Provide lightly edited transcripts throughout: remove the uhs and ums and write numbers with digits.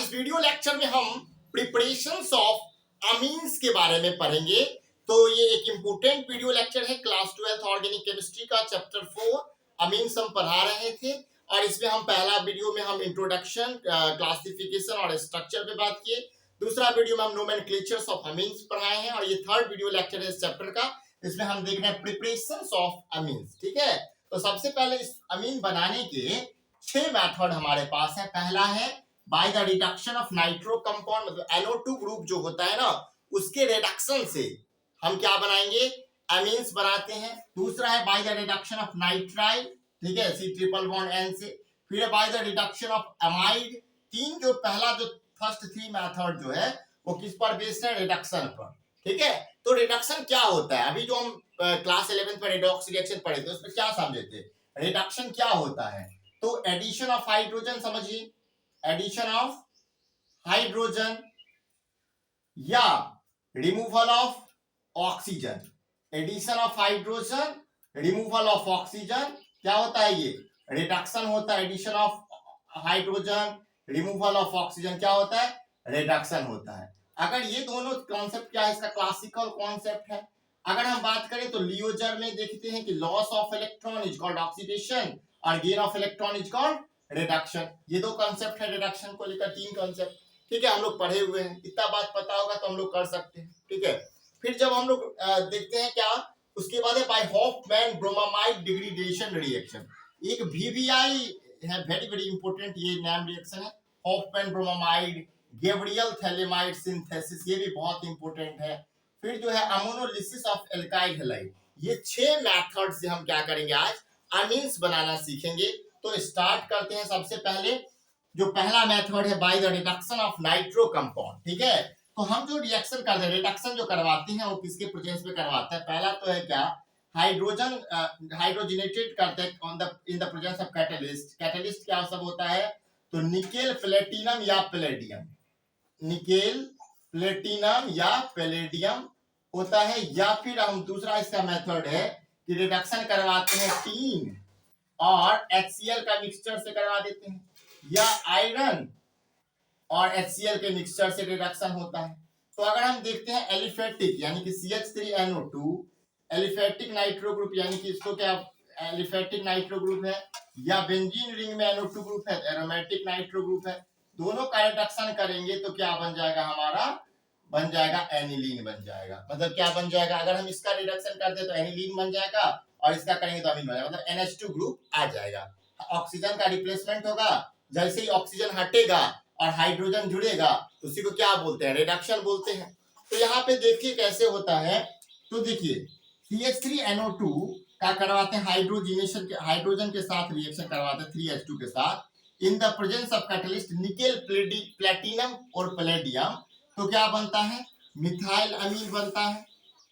इस video lecture में हम प्रिपरेशंस ऑफ अमीन्स के बारे में पढ़ेंगे। तो ये एक इम्पोर्टेंट वीडियो लेक्चर है क्लास 12 ऑर्गेनिक केमिस्ट्री का चैप्टर 4 अमीन्स हम पढ़ा रहे थे। और इसमें हम पहला वीडियो में हम इंट्रोडक्शन, क्लासिफिकेशन और स्ट्रक्चर पे बात किए। दूसरा वीडियो में हम नोमेनक्लेचर्स ऑफ अमीन्स पढ़ाए हैं। और ये थर्ड वीडियो लेक्चर है इस चैप्टर का, इसमें हम देख रहे हैं प्रिपरेशंस ऑफ अमीन्स। ठीक है, तो सबसे पहले इस अमीन बनाने के 6 मेथड हमारे पास है। पहला है by the reduction of nitro compound, मतलब NO2 ग्रुप जो होता है ना, उसके रिडक्शन से हम क्या बनाएंगे, अमीन्स बनाते हैं। दूसरा है by the reduction of nitrile, ठीक है, C ट्रिपल बॉन्ड N से। फिर है by the reduction of amide. तीन जो पहला जो फर्स्ट 3 मेथड जो है वो किस पर बेस्ड है, रिडक्शन पर। ठीक है, तो रिडक्शन क्या होता है, अभी जो हम क्लास 11 पर रिडॉक्स रिएक्शन पढ़े थे उसमें क्या समझे थे, रिडक्शन क्या होता है। तो एडिशन ऑफ हाइड्रोजन, समझिए, एडिशन ऑफ हाइड्रोजन या removal of oxygen. Addition of hydrogen, removal of oxygen, क्या होता है ये, रिडक्शन होता है। Addition of hydrogen, removal of oxygen क्या होता है, रिडक्शन होता है। अगर ये दोनों कॉन्सेप्ट क्या है, इसका क्लासिकल कॉन्सेप्ट है। अगर हम बात करें तो लियोजर में देखते हैं कि loss of electron is called oxidation और gain of electron is called reduction. ये दो कॉन्सेप्ट है रिडक्शन को लेकर, 3 कॉन्सेप्ट। ठीक है, हम लोग पढ़े हुए हैं, इतना बात पता होगा तो हम लोग कर सकते हैं। ठीक है, फिर जब हम लोग देखते हैं क्या, उसके बाद है by Hofmann bromamide degradation reaction. एक VBI है, वेरी वेरी इंपॉर्टेंट ये नाम रिएक्शन है, Hofmann bromamide Gabriel phthalimide synthesis, ये भी बहुत इंपॉर्टेंट है। फिर जो है अमोनोलिसिस ऑफ एल्काइल हैलाइड। ये 6 मेथड से हम क्या करेंगे, आज अमीन्स बनाना सीखेंगे। तो स्टार्ट करते हैं। सबसे पहले जो पहला मेथड है by the reduction of nitro compound. ठीक है, तो हम जो रिएक्शन करते हैं, रिडक्शन जो करवाते हैं वो किसके प्रेजेंस में करवाते हैं, पहला तो है क्या, हाइड्रोजन हाइड्रोजनेटेड करते हैं on the in the presence of catalyst. Catalyst क्या सब होता है, तो निकेल प्लेटिनम या पैलेडियम, निकेल प्लेटिनम या पैलेडियम होता है। या फिर हम दूसरा इसका मेथड है कि रिडक्शन करवाते हैं टीन और HCl का मिक्सचर से करवा देते हैं, या आयरन और HCl के मिक्सचर से रिडक्शन होता है। तो अगर हम देखते हैं एलिफेटिक यानी कि CH3NO2, एलिफेटिक नाइट्रो ग्रुप यानी कि इसको क्या एलिफेटिक नाइट्रो ग्रुप है, या बेंजीन रिंग में NO2 ग्रुप है, एरोमेटिक नाइट्रो ग्रुप है। दोनों का रिडक्शन करेंगे तो क्या बन जाएगा, हमारा बन जाएगा एनिलीन बन जाएगा। मतलब क्या बन जाएगा, अगर हम इसका रिडक्शन करते हैं तो एनिलीन बन जाएगा और इसका करेंगे तो अमीन बन जाएगा, मतलब NH2 ग्रुप आ जाएगा। ऑक्सीजन का रिप्लेसमेंट होगा, जैसे ही ऑक्सीजन हटेगा और हाइड्रोजन जुड़ेगा तो उसी को क्या बोलते हैं, रिडक्शन बोलते हैं। तो यहाँ पे देखिए कैसे होता है। तो देखिए CH3NO2 का करवाते हैं हाइड्रोजनेशन, हाइड्रोजन के साथ रिएक्शन करवाते हैं 3H2 के साथ in the presence of catalyst nickel platinum और पैलेडियम। तो क्या बनता है, मिथाइल अमीन बनता है।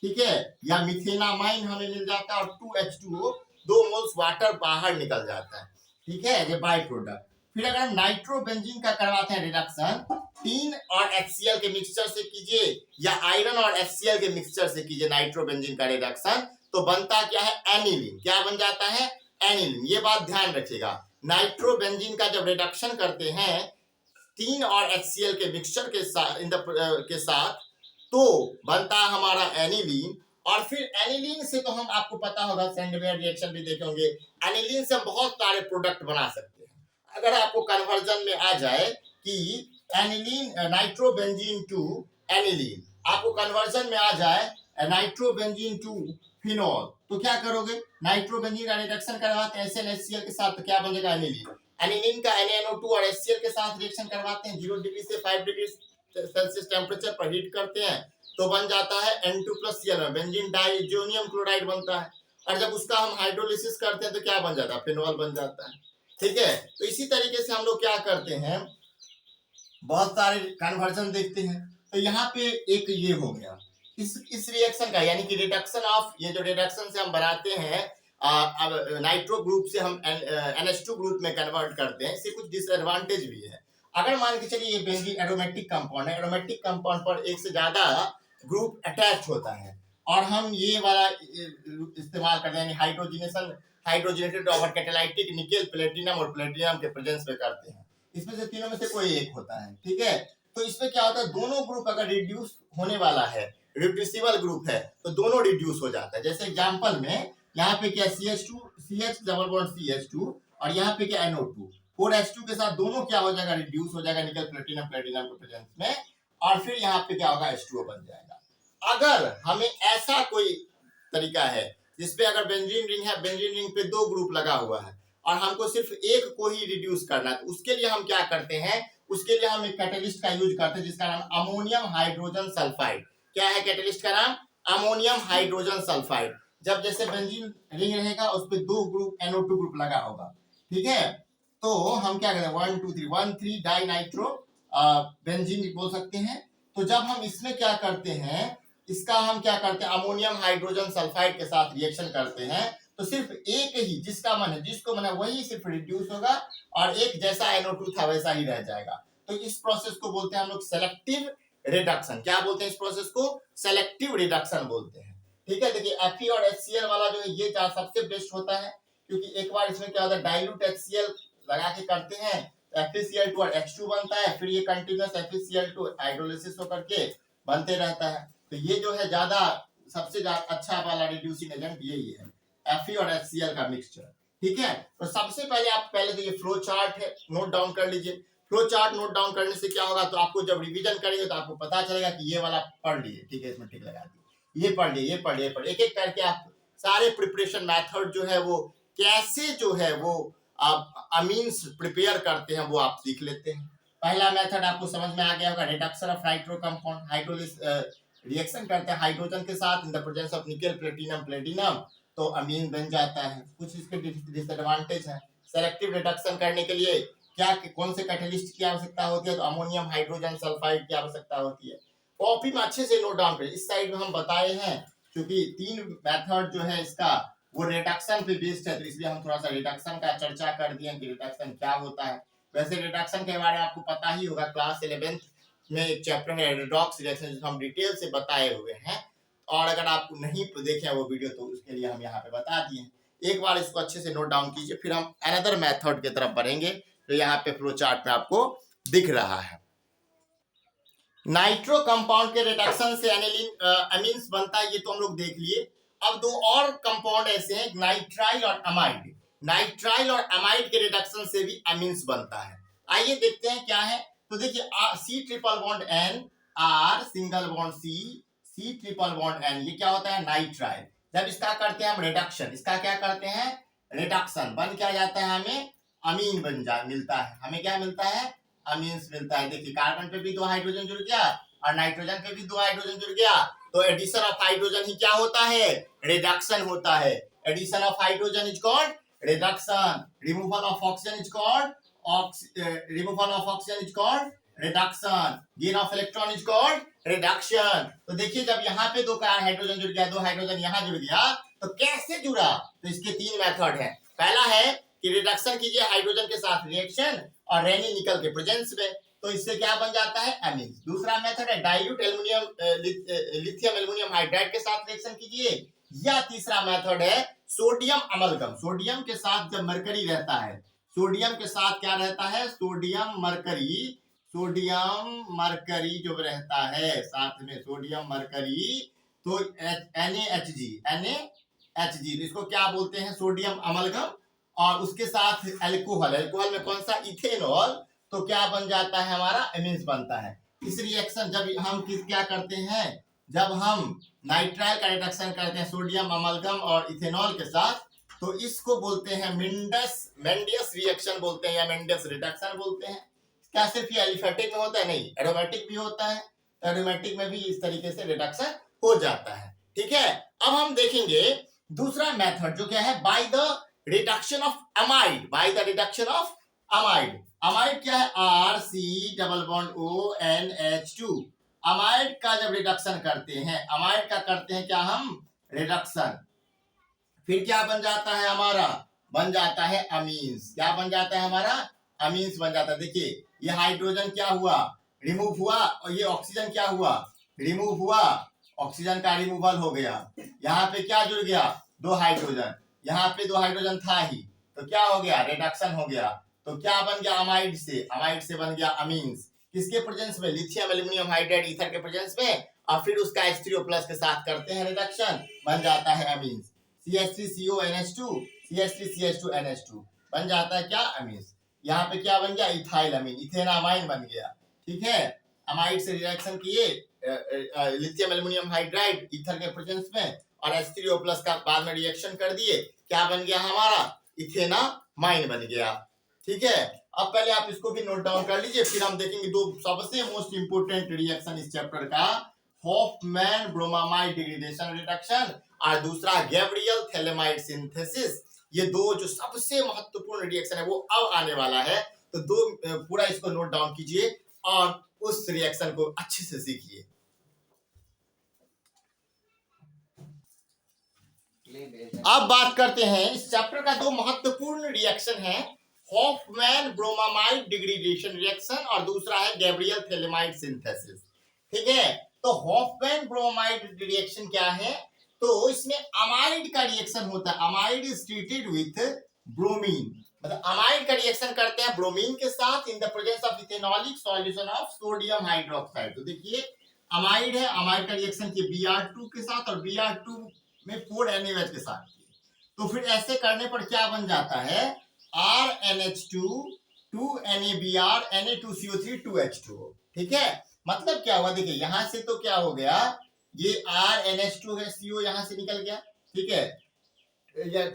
ठीक है, या मिथेनामाइन हमें मिल जाता है और 2H2O 2 मोल्स वाटर बाहर निकल जाता है। ठीक है, ये बाय प्रोडक्ट। फिर अगर हम नाइट्रोबेंजीन का करवाते हैं रिडक्शन, टीन और HCl के मिक्सचर से कीजिए या आयरन और HCl के मिक्सचर से कीजिए नाइट्रोबेंजीन का रिडक्शन, तो बनता क्या है, एनिलीन। क्या बन जाता है, एनिलीन। ये बात ध्यान रखिएगा, नाइट्रोबेंजीन का जब रिडक्शन करते हैं टीन और HCl के मिक्सचर के साथ तो बनता है हमारा एनिलीन। और फिर एनिलीन से तो हम आपको पता होगा, सैंडवेयर रिएक्शन भी देखे होंगे, एनिलीन से हम बहुत सारे प्रोडक्ट बना सकते हैं। अगर आपको कन्वर्जन में आ जाए कि एनिलीन नाइट्रोबेंजीन टू एनिलीन, आपको कन्वर्जन में आ जाए नाइट्रोबेंजीन टू फिनॉल, तो क्या करोगे, नाइट्रोबेंजीन का रिडक्शन करवाते हैं NaCl के साथ, तो क्या बनेगा, एनिलीन। एनिलीन का NaNO2 और HCl के साथ रिएक्शन करवाते हैं, 0 डिग्री से 5 डिग्री सेल्सियस टेम्परेचर पर हीट करते हैं, तो बन जाता है N2+Cl, बेंजीन डाइजोनियम क्लोराइड बनता है। और जब उसका हम हाइड्रोलिसिस करते हैं तो क्या बन जाता है, फिनॉल बन जाता है। ठीक है, तो इसी तरीके से हम लोग क्या करते हैं, बहुत सारे कन्वर्जन देखते हैं। तो यहाँ पे एक ये हो गया इस रिएक्शन का, यानी कि रिडक्शन ऑफ, ये जो रिडक्शन से हम बनाते हैं अब नाइट्रो ग्रुप से हम NH2 ग्रुप में कन्वर्ट करते हैं, इससे कुछ डिसएडवांटेज भी है। अगर मान के चलिए ये बेंजीन एरोमेटिक कंपाउंड है, एरोमेटिक कंपाउंड पर एक से ज्यादा ग्रुप अटैच होता है और हम ये वाला इस्तेमाल करते हैं, hydrogenation, hydrogenated over catalytic nickel platinum और प्लेटिनम के प्रेजेंस में करते हैं। इसमें से तीनों में से कोई एक होता है, ठीक है। तो इसमें क्या होता है, दोनों ग्रुप अगर रिड्यूस होने वाला है, रिड्यूसिबल ग्रुप है, तो दोनों रिड्यूस हो जाता है। जैसे एग्जांपल में यहाँ पे क्या CH2 CH double bond CH2 और यहाँ पे क्या NO2 4H2 के साथ दोनों क्या हो जाएगा, रिड्यूस हो जाएगा निकल प्लेटिनम प्लेटिनम के प्रेजेंस में, और फिर यहाँ पे क्या होगा, H2O बन जाएगा। अगर हमें ऐसा कोई तरीका है जिसपे अगर बेंजीन रिंग है, बेंजीन रिंग पे दो ग्रुप लगा हुआ है और हमको सिर्फ एक को ही रिड्यूस करना है, तो उसके लिए हम क्या करते हैं, उसके लिए हम एक कैटलिस्ट का यूज करते हैं जिसका नाम अमोनियम हाइड्रोजन सल्फाइड। क्या है कैटलिस्ट का नाम, अमोनियम हाइड्रोजन सल्फाइड। जब जैसे बेंजीन रिंग रहेगा उस पे दो ग्रुप NO2 ग्रुप लगा होगा, ठीक है, तो हम क्या करें 1 2 3 1 3 डाई नाइट्रो बेंजीन बोल सकते हैं। तो जब हम इसमें क्या करते हैं, इसका हम क्या करते हैं, अमोनियम हाइड्रोजन सल्फाइड के साथ रिएक्शन करते हैं, तो सिर्फ एक ही जिसका मन है, जिसको मन है वही सिर्फ रिड्यूस होगा और एक जैसा NO2 था वैसा ही रह जाएगा। तो इस प्रोसेस को बोलते हैं हम लोग सेलेक्टिव रिडक्शन। क्या बोलते हैं इस प्रोसेस को, सेलेक्टिव रिडक्शन बोलते हैं, ठीक है। देखिए Fe और HCl वाला जो है ये सबसे बेस्ट होता है, क्योंकि एक बार इसमें क्या होता है, डाइल्यूट HCl लगा के करते हैं तो FeCl2 और H2 बनता है, फिर ये कंटिन्यूअस FeCl2 हाइड्रोलिसिस होकर के बनते रहता है। तो ये जो है ज्यादा सबसे अच्छा वाला रिड्यूसिंग एजेंट यही है, Fe और HCl का मिक्सचर, ठीक है। तो सबसे पहले आप पहले तो ये फ्लो चार्ट है, नोट डाउन कर लीजिए। फ्लो चार्ट नोट डाउन करने से क्या होगा, तो आपको जब रिवीजन करेंगे तो आपको पता चलेगा कि ये वाला पढ़ लिए, ठीक है, इसमें टिक लगा दिए, ये पढ़ लिए, ये पढ़ लिए, एक एक करके आप सारे प्रिपरेशन मेथड जो है वो कैसे जो है वो आप अमीन्स प्रिपेयर करते हैं वो आप सीख लेते हैं। पहला मेथड आपको समझ में आ गया होगा, reduction of nitro compound, hydrolysis reaction करते हैं हाइड्रोजन के साथ इन द प्रेजेंस ऑफ निकल प्लेटिनम प्लेटिनम, तो अमीन बन जाता है। कुछ इसके डिसएडवांटेज है। सेलेक्टिव रिडक्शन करने के लिए क्या कौन से कैटलिस्ट की आवश्यकता होती है, तो अमोनियम हाइड्रोजन सल्फाइड की आवश्यकता होती है। कॉपी में अच्छे से नोट डाउन करें, इस साइड में हम बताए हैं, क्योंकि तीन मेथड जो है इसका वो रिडक्शन पे बेस्ड है, तो इसलिए हम थोड़ा सा रिडक्शन का चर्चा कर दिए कि रिडक्शन क्या होता है। वैसे रिडक्शन के बारे में आपको पता ही होगा, क्लास 11th में एक चैप्टर है रेडॉक्स रिएक्शन जिसको हम डिटेल से बताए हुए हैं, और अगर आप नहीं देखे वो वीडियो तो उसके लिए हम यहाँ पे बता दिए। एक बार इसको अच्छे से नोट डाउन कीजिए, फिर हम अनदर मेथड की तरफ बढ़ेंगे जो यहाँ पे फ्लो चार्ट में आपको दिख रहा है। नाइट्रो कंपाउंड के रिडक्शन से एनिलीन अमीन्स बनता है, ये तो हम लोग देख लिए। अब दो और कंपाउंड ऐसे हैं, नाइट्राइल और अमाइड। नाइट्राइल और अमाइड के रिडक्शन से भी अमीन्स बनता है। आइए देखते हैं क्या है। तो देखिए C triple bond N, R single bond C triple bond N, ये क्या होता है, नाइट्राइल। जब इसका करते हैं हम रिडक्शन, इसका क्या करते हैं, रिडक्शन, बन क्या जाता है, हमें अमीन मिलता है। हमें क्या मिलता है, अमीन्स मिलता है। देखिए कार्बन पे भी दो हाइड्रोजन जुड़ गया और नाइट्रोजन पे भी दो हाइड्रोजन जुड़ गया, तो एडिशन ऑफ हाइड्रोजन ही क्या होता है, रिडक्शन होता है। Addition of hydrogen is called reduction, removal of oxygen is called reduction, gain of electron is called reduction. तो देखिए जब यहाँ पे दो हाइड्रोजन जुड़ गया, दो हाइड्रोजन यहाँ जुड़ गया, तो कैसे जुड़ा, तो इसके तीन मेथड है। पहला है कि रिडक्शन कीजिए हाइड्रोजन के साथ रिएक्शन और रेनी निकल के प्रेजेंस में, तो इससे क्या बन जाता है, अमीन्स। दूसरा मेथड है डाइल्यूट लिथियम एल्युमिनियम हाइड्राइड के साथ रिएक्शन कीजिए, या तीसरा मेथड है सोडियम अमलगम। सोडियम के साथ जब मरकरी रहता है, सोडियम के साथ क्या रहता है, सोडियम मरकरी जो रहता है साथ में सोडियम मरकरी, तो NaHG, इसको क्या बोलते हैं, सोडियम अमलगम, और उसके साथ अल्कोहल में कौन सा, इथेनॉल, तो क्या बन जाता है, हमारा अमीन्स बनता है। इस रिएक्शन जब हम क्या करते हैं, जब हम नाइट्राइल का रिडक्शन करते हैं सोडियम अमलगम और इथेनॉल के साथ, तो इसको बोलते हैं मेंडियस रिएक्शन बोलते हैं, या मेंडियस रिडक्शन बोलते हैं। क्या सिर्फ ये एलिफेटिक में होता है, नहीं, एरोमेटिक भी होता है। एरोमेटिक में भी इस तरीके से रिडक्शन हो जाता है, ठीक है। अब हम देखेंगे दूसरा मेथड जो क्या है, by the reduction of amide, amide क्या है, RC double bond ONH2। Amide का जब रिडक्शन करते हैं, अमाइड का करते हैं क्या हम, रिडक्शन, फिर क्या बन जाता है, हमारा बन जाता है अमीन्स। क्या बन जाता है, हमारा अमीन्स बन जाता है। देखिए ये हाइड्रोजन क्या हुआ, रिमूव हुआ, और ये ऑक्सीजन क्या हुआ, रिमूव हुआ, ऑक्सीजन का रिमूवल हो गया। यहाँ पे क्या जुड़ गया, दो हाइड्रोजन, यहाँ पे दो हाइड्रोजन था ही, तो क्या हो गया, रिडक्शन हो गया। तो क्या बन गया अमाइड से बन गया अमीन्स, किसके प्रेजेंस में, लिथियम एल्यूमिनियम हाइड्राइड ईथर के प्रेजेंस में, और फिर उसका H3O+ के साथ करते हैं रिडक्शन, बन जाता है अमीन्स। CH3CONH2 CH3CH2NH2 बन जाता है क्या अमीन्स। यहाँ पे क्या बन गया इथाइल अमीन, इथेनामाइन बन गया। ठीक है, अमाइड से रिएक्शन किए लिथियम एल्यूमिनियम हाइड्राइड ईथर के प्रेजेंस में, और H3O+ का बाद में रिएक्शन कर दिए, क्या बन गया हमारा इथेनामाइन बन गया। ठीक है, अब पहले आप इसको भी नोट डाउन कर लीजिए, फिर हम देखेंगे दो सबसे मोस्ट इंपोर्टेंट रिएक्शन इस चैप्टर का, हॉफमैन ब्रोमामाइड डिग्रेडेशन रिडक्शन और दूसरा गैब्रियल थैलेमाइड सिंथेसिस। ये दो जो सबसे महत्वपूर्ण रिएक्शन है वो अब आने वाला है, तो दो पूरा इसको नोट डाउन कीजिए और उस रिएक्शन को अच्छे से सीखिए। अब बात करते हैं इस चैप्टर का दो महत्वपूर्ण रिएक्शन है, हॉफमैन ब्रोमामाइड डिग्रेडेशन रिएक्शन और दूसरा है गैब्रियल थैलेमाइड सिंथेसिस। ठीक है, तो हॉफमैन ब्रोमामाइड रिएक्शन क्या है, तो इसमें अमाइड का रिएक्शन होता है, amide is treated with bromine, मतलब अमाइड का रिएक्शन करते हैं ब्रोमीन के साथ in the presence of ethanolic solution of sodium hydroxide. तो देखिए अमाइड है, अमाइड का रिएक्शन किए Br2 के साथ और Br2 में 4NaOH के साथ किए, तो फिर ऐसे करने पर क्या बन जाता है RNH2 2NaBr Na2CO3 2H2O। ठीक है, मतलब क्या हुआ, देखिए यहां से तो क्या हो गया, ये RNH2 है, CO यहां से निकल गया। ठीक है,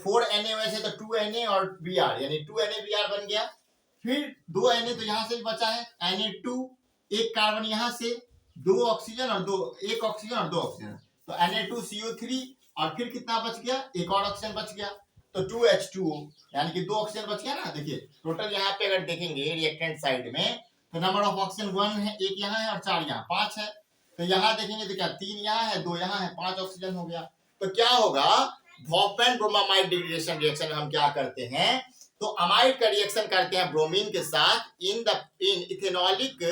4NaOH है तो 2Na और Br यानी 2NaBr बन गया, फिर 2Na तो यहां से भी बचा है, Na2 एक कार्बन यहां से, दो ऑक्सीजन और दो, एक ऑक्सीजन और दो ऑक्सीजन, तो Na2CO3 और फिर कितना बच गया, एक और ऑक्सीजन बच गया, तो 2H2O यानी कि दो ऑक्सीजन बच गया ना। देखिए टोटल यहाँ पे अगर देखेंगे रिएक्टेंट साइड में तो नंबर ऑफ ऑक्सीजन 1 है, एक यहाँ है और 4 यहाँ, 5 है, तो यहाँ देखेंगे तो क्या 3 यहाँ है, 2 यहाँ है, 5 ऑक्सीजन हो गया। तो क्या होगा, हॉफमैन ब्रोमामाइड डिग्रेडेशन रिएक्शन में हम क्या करते हैं, तो अमाइड का रिएक्शन करते हैं ब्रोमीन के साथ in ethanolic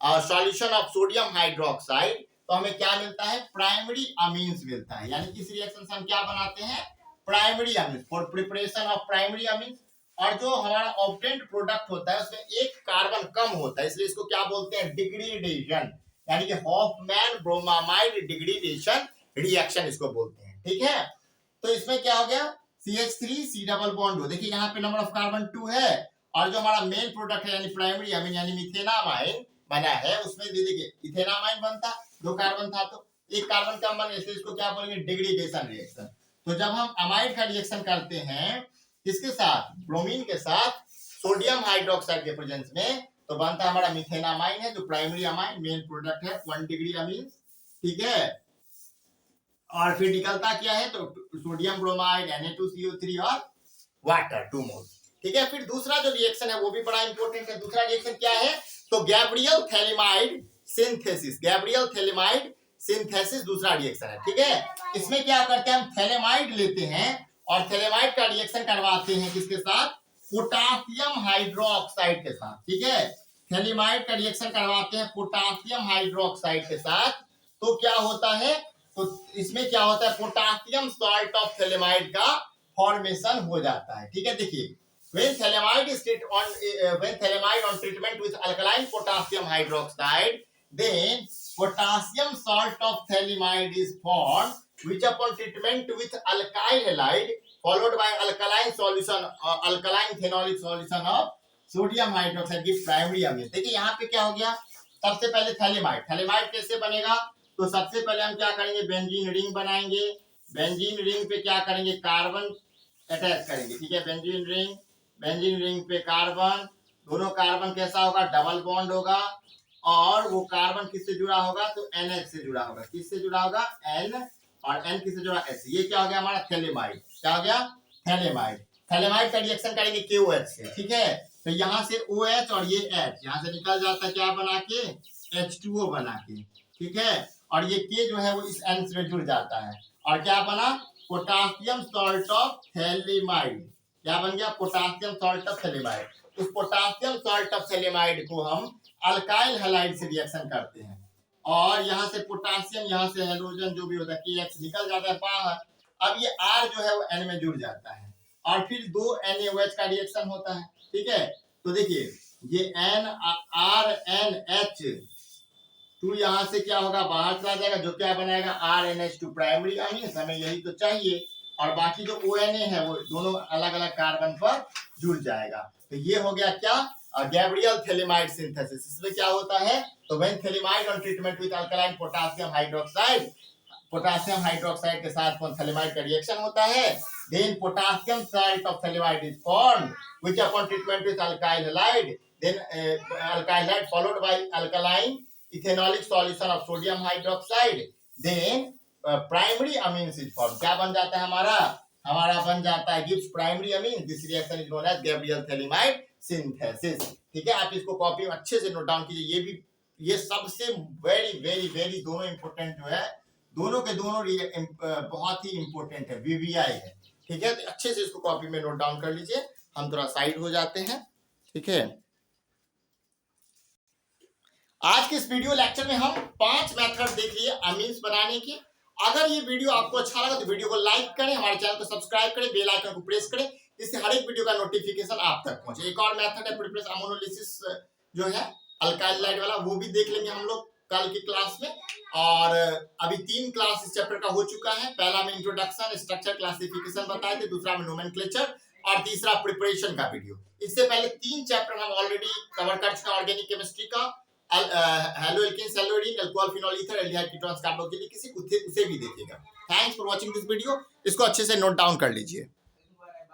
solution of sodium hydroxide, तो हमें क्या मिलता है प्राइमरी अमीन्स मिलता है, यानी कि इस रिएक्शन से हम क्या बनाते हैं primary amines, for preparation of primary amines. और जो हमारा ऑब्टेन्ड प्रोडक्ट होता है उसमें एक कार्बन कम होता है, इसलिए इसको क्या बोलते हैं डिग्रेडेशन, यानी कि हॉफमैन ब्रोमामाइड डिग्रेडेशन रिएक्शन इसको बोलते हैं। ठीक है, तो इसमें क्या हो गया CH3 C डबल बॉन्ड हो, देखिए यहाँ पे नंबर ऑफ कार्बन 2 है, और जो हमारा मेन प्रोडक्ट है यानी प्राइमरी अमीन यानी मिथेनामाइन बना है, उसमें देखिए इथेनामाइन बनता, दो कार्बन था तो एक कार्बन कम बन, इसलिए इसको क्या बोलेंगे डिग्रेडेशन रिएक्शन। तो जब हम अमाइड का रिएक्शन करते हैं किसके साथ, ब्रोमीन के साथ सोडियम हाइड्रोक्साइड के प्रेजेंस में, तो बनता है हमारा मिथेनामाइन है जो प्राइमरी अमाइन मेन प्रोडक्ट है 1 डिग्री अमीन। ठीक है, और फिर निकलता क्या है, तो सोडियम ब्रोमाइड Na2CO3 और वाटर 2 मोल। ठीक है, फिर दूसरा जो रिएक्शन है वो भी बड़ा इंपॉर्टेंट है, दूसरा रिएक्शन क्या है, तो Gabriel phthalimide synthesis, Gabriel phthalimide synthesis दूसरा रिएक्शन है। ठीक है, इसमें क्या करते हैं हम थैलेमाइड लेते हैं और थैलेमाइड का रिएक्शन करवाते हैं किसके साथ, पोटासियम हाइड्रोक्साइड के साथ। ठीक है, थैलेमाइड का रिएक्शन करवाते हैं पोटासियम हाइड्रोक्साइड के साथ, तो क्या होता है, तो इसमें क्या होता है पोटासियम सॉल्ट ऑफ थैलेमाइड का फॉर्मेशन हो जाता है। ठीक है, देखिए when thalamide is when thalamide on treatment with alkaline potassium hydroxide, then potassium salt of thalamide is formed which upon treatment with alkyl halide followed by alkaline solution alkaline phenolic solution of sodium hydroxide की primary amine. देखिए यहाँ पे क्या हो गया, सबसे पहले phthalimide, phthalimide कैसे बनेगा, तो सबसे पहले हम क्या करेंगे बेंजीन रिंग बनाएंगे, बेंजीन रिंग पे क्या करेंगे कार्बन अटैच करेंगे। ठीक है, बेंजीन रिंग पे कार्बन, दोनों कार्बन कैसा होगा डबल बॉन्ड होगा, और वो कार्बन किससे जुड़ा होगा, तो NH से जुड़ा होगा, किससे जुड़ा होगा N, और N किससे जुड़ा S। ये क्या हो गया हमारा थैलेमाइड, क्या हो गया थैलेमाइड। थैलेमाइड का रिएक्शन करेंगे KOH से। ठीक है, तो यहाँ से OH और ये H यहाँ से निकल जाता है क्या बना के H2O बना के। ठीक है, और ये K जो है वो इस N से जुड़ जाता है, और क्या बना पोटासियम सॉल्ट ऑफ थैलेमाइड, क्या बन गया पोटासियम सॉल्ट ऑफ थैलेमाइड। उस पोटासियम सॉल्ट ऑफ थैलेमाइड को हम अल्काइल हैलाइड से रिएक्शन करते हैं, और यहाँ से पोटासियम यहाँ से हाइड्रोजन जो भी होता है KH निकल जाता है बाहर, अब ये R जो है वो N में जुड़ जाता है, और फिर 2 NaOH का रिएक्शन होता है। ठीक है, तो देखिए ये NRNH 2 यहाँ से क्या होगा, बाहर चला जाएगा, जो क्या बनाएगा RNH2 प्राइमरी अमीन्स, हमें यही तो चाहिए। और बाकी जो ONA है वो दोनों अलग अलग कार्बन पर जुड़ जाएगा। तो ये हो गया क्या, गैब्रियल थैलेमाइड सिंथेसिस। इसमें क्या होता है, तो when phthalimide on treatment with alkaline potassium hydroxide के साथ कौन थैलेमाइड का रिएक्शन होता है, then potassium salt of phthalimide is formed which upon treatment with alkyl halide, then alkyl halide followed by alkaline ethanolic solution of sodium hydroxide, then primary amines is formed. क्या बन जाता है हमारा बन जाता है gives primary amine. This reaction is known as Gabriel phthalimide synthesis. ठीक है, आप इसको कॉपी में अच्छे से नोट डाउन कीजिए। ये भी ये सबसे वेरी वेरी वेरी दोनों इंपॉर्टेंट जो है, दोनों के दोनों बहुत ही इंपॉर्टेंट है, वीवीआई है। ठीक है, तो अच्छे से इसको कॉपी में नोट डाउन कर लीजिए। हम थोड़ा साइड हो जाते हैं। ठीक है, आज के इस वीडियो लेक्चर में हम 5 मेथड देख लिए अमीन्स बनाने के। अगर ये वीडियो आपको अच्छा लगा तो वीडियो को लाइक करें, हमारे चैनल को सब्सक्राइब करें, बेल आइकन को प्रेस करें, इससे हर एक वीडियो का नोटिफिकेशन आप तक पहुंचे। एक और मेथड है प्रिपरेस अमोनोलिसिस जो है अल्काइल लाइट वाला, वो भी देख लेंगे हम लोग कल की क्लास में। और अभी 3 क्लास इस चैप्टर का हो चुका है। पहला में इंट्रोडक्शन, स्ट्रक्चर, क्लासिफिकेशन बताए थे, दूसरा में नोमेनक्लेचर और तीसरा प्रिपरेशन का वीडियो। इससे पहले 3 चैप्टर हम ऑलरेडी कवर कर चुके हैं ऑर्गेनिक केमिस्ट्री का, haloalkane celluloid alcohol phenol ether aldehyde ketones carboxylic acid, उसे भी देखिएगा। Thanks for watching this video. इसको अच्छे से नोट डाउन कर लीजिए।